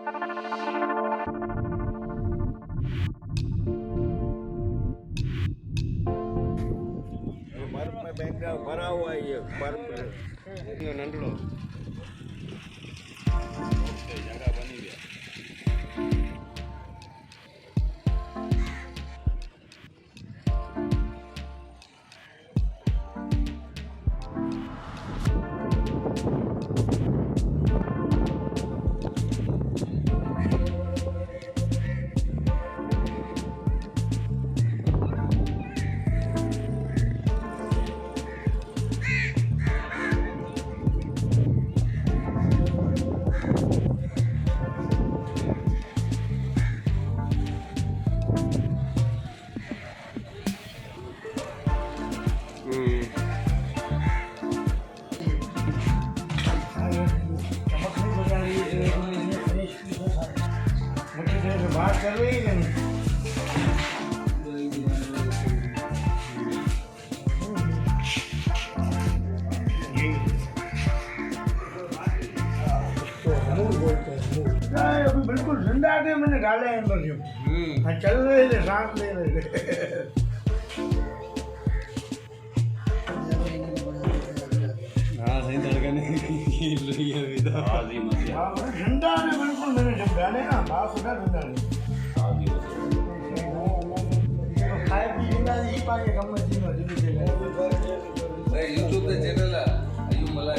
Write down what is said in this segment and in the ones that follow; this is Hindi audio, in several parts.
बर्फ में बैंगन भरा हुआ है ये बर्फ नंडलो जगह बनी गया। बात कर रही है अभी बिल्कुल जिंदा थे, मैंने डाले अंदर से चल रहे थे, सांस ले रहे थे। हाँ सही तड़का नहीं ठंडा है बिल्कुल, मैंने जब डाले ना बाप उठा ठंडा नहीं खाए पीना नहीं पाए कम में यूट्यूब पे चैनल है अयूब मल्लाह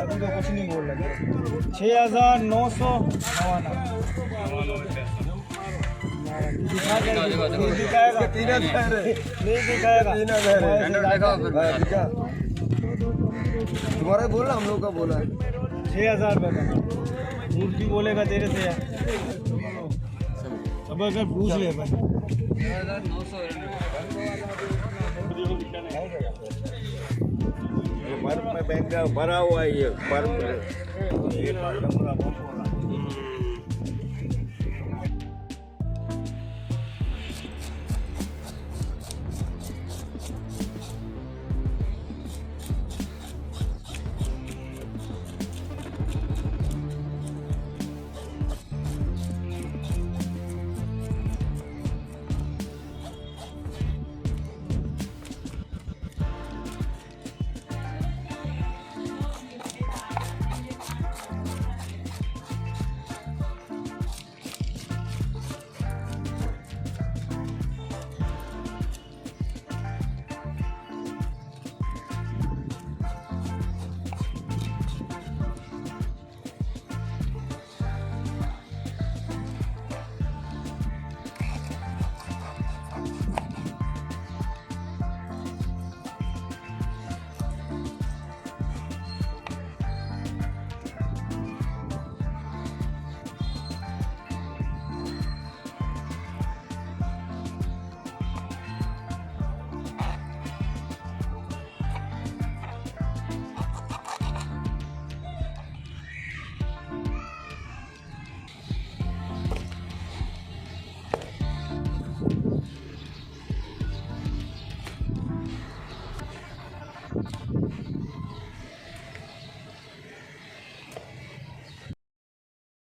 अभी तो कुछ नहीं बोल रहे। 6,999 तुम्हारा बोला हम लोग का बोला 6,000 रुपये का झूठ भी बोलेगा तेरे से यार। अब अगर पूछ ले भाई बर्फ में बैंगन भरा हुआ है ये बर्फ